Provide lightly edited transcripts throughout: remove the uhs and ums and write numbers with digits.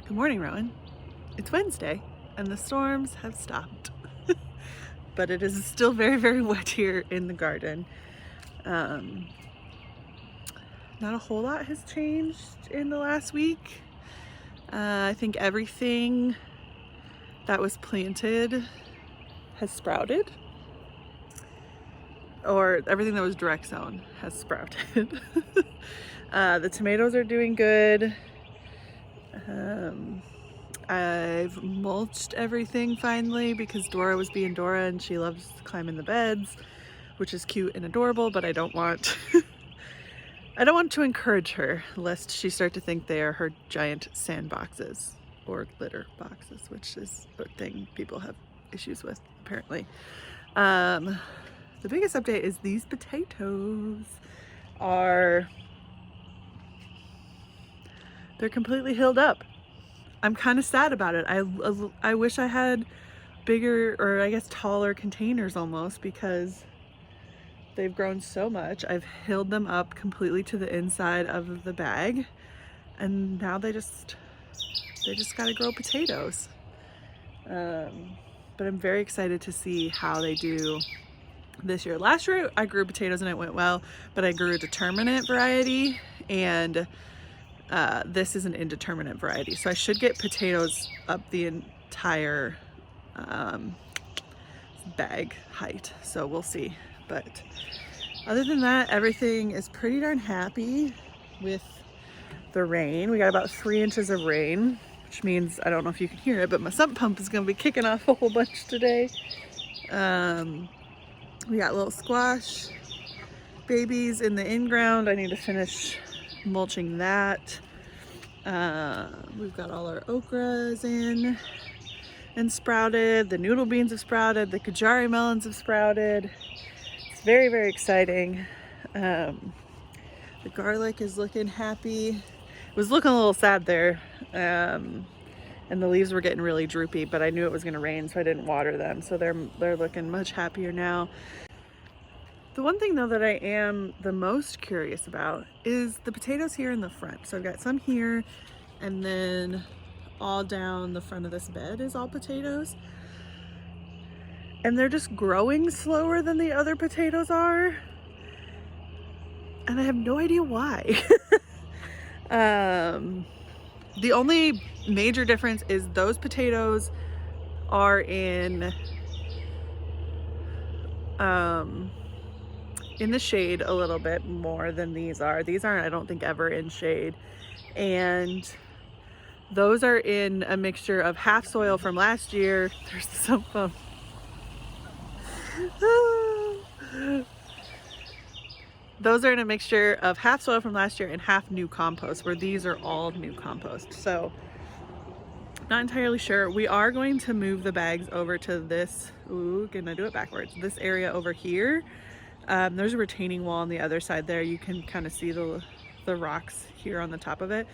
Good morning, Rowan. It's Wednesday and the storms have stopped, but it is still very, very wet here in the garden. Not a whole lot has changed in the last week. I think everything that was planted has sprouted, or everything that was direct sown has sprouted. The tomatoes are doing good. I've mulched everything finally because Dora was being Dora and she loves climbing the beds, which is cute and adorable, but I don't want I don't want to encourage her lest she start to think they are her giant sandboxes or litter boxes, which is a thing people have issues with apparently. The biggest update is these potatoes they're completely healed up. I'm kind of sad about it. I wish I had bigger, or I guess taller containers almost, because they've grown so much. I've healed them up completely to the inside of the bag, and now they just gotta grow potatoes. But I'm very excited to see how they do this year. Last year I grew potatoes and it went well, but I grew a determinate variety, and this is an indeterminate variety. So I should get potatoes up the entire bag height. So we'll see. But other than that, everything is pretty darn happy with the rain. We got about 3 inches of rain, which means, I don't know if you can hear it, but my sump pump is gonna be kicking off a whole bunch today. We got little squash babies in the in-ground. I need to finish mulching that. We've got all our okras in and sprouted. The noodle beans have sprouted. The Kajari melons have sprouted. It's very, very exciting. The garlic is looking happy. It was looking a little sad there. And the leaves were getting really droopy, but I knew it was going to rain, so I didn't water them. So they're looking much happier now. The one thing though that I am the most curious about is the potatoes here in the front. So I've got some here, and then all down the front of this bed is all potatoes. And they're just growing slower than the other potatoes are. And I have no idea why. The only major difference is those potatoes are in the shade a little bit more than these are. These aren't, I don't think, ever in shade. And those are in a mixture of half soil from last year. There's the sump pump. Those are in a mixture of half soil from last year and half new compost, where these are all new compost. So not entirely sure. We are going to move the bags over to this, can I do it backwards? This area over here. There's a retaining wall on the other side there. You can kind of see the rocks here on the top of it.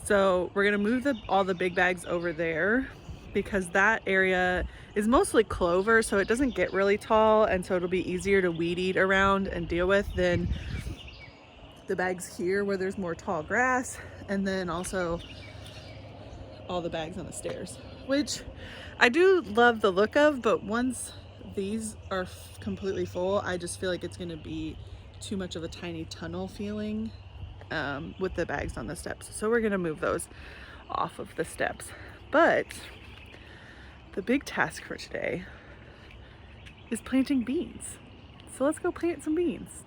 So we're gonna move all the big bags over there, because that area is mostly clover, so it doesn't get really tall, and so it'll be easier to weed eat around and deal with than the bags here where there's more tall grass, and then also all the bags on the stairs, which I do love the look of, but once these are completely full, I just feel like it's going to be too much of a tiny tunnel feeling with the bags on the steps. So we're going to move those off of the steps. But the big task for today is planting beans. So let's go plant some beans.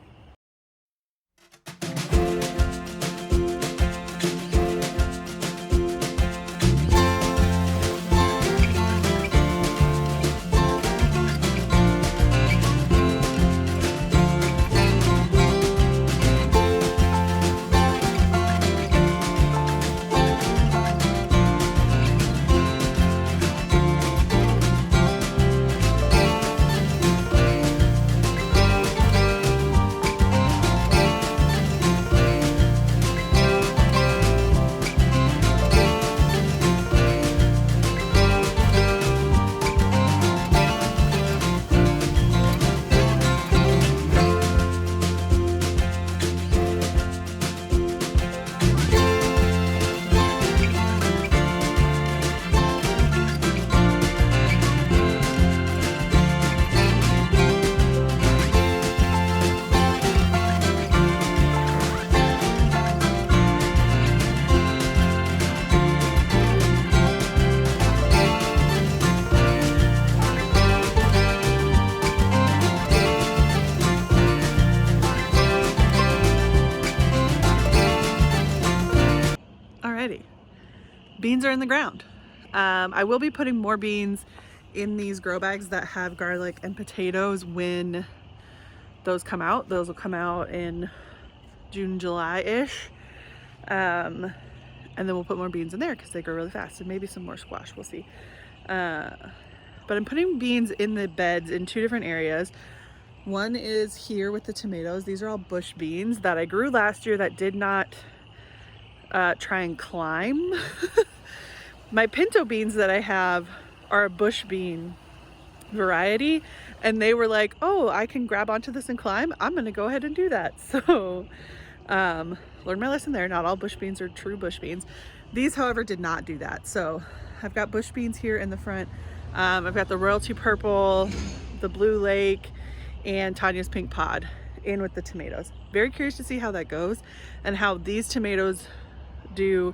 beans are in the ground. I will be putting more beans in these grow bags that have garlic and potatoes when those come out. Those will come out in June, July-ish. And then we'll put more beans in there because they grow really fast, and maybe some more squash, we'll see. But I'm putting beans in the beds in 2 different areas. One is here with the tomatoes. These are all bush beans that I grew last year that did not try and climb. My pinto beans that I have are a bush bean variety, and they were like, oh, I can grab onto this and climb. I'm gonna go ahead and do that. So learned my lesson there. Not all bush beans are true bush beans. These, however, did not do that. So I've got bush beans here in the front. I've got the Royalty Purple, the Blue Lake, and Tanya's Pink Pod in with the tomatoes. Very curious to see how that goes and how these tomatoes do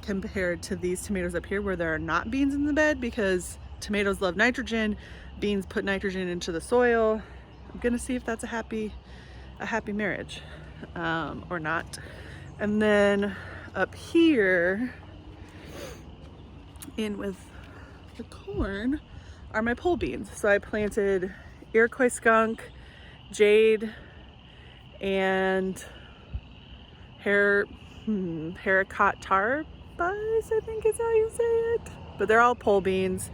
compared to these tomatoes up here where there are not beans in the bed, because tomatoes love nitrogen, beans put nitrogen into the soil. I'm gonna see if that's a happy marriage or not. And then up here in with the corn are my pole beans. So I planted Iroquois skunk, jade, and haricot tarbus, I think is how you say it. But they're all pole beans.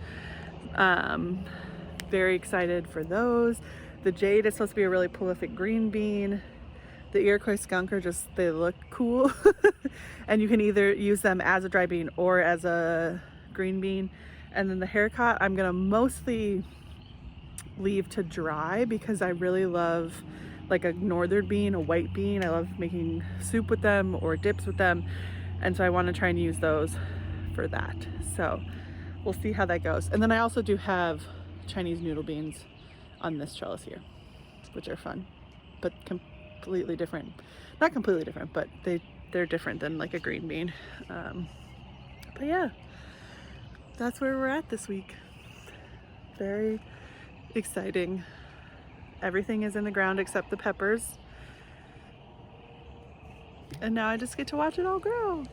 Very excited for those. The jade is supposed to be a really prolific green bean. The Iroquois skunk are just, they look cool. And you can either use them as a dry bean or as a green bean. And then the haricot, I'm gonna mostly leave to dry because I really love like a northern bean, a white bean. I love making soup with them or dips with them. And so I want to try and use those for that. So we'll see how that goes. And then I also do have Chinese noodle beans on this trellis here, which are fun, but completely different. Not completely different, but they're different than like a green bean. But yeah, that's where we're at this week. Very exciting. Everything is in the ground except the peppers. And now I just get to watch it all grow.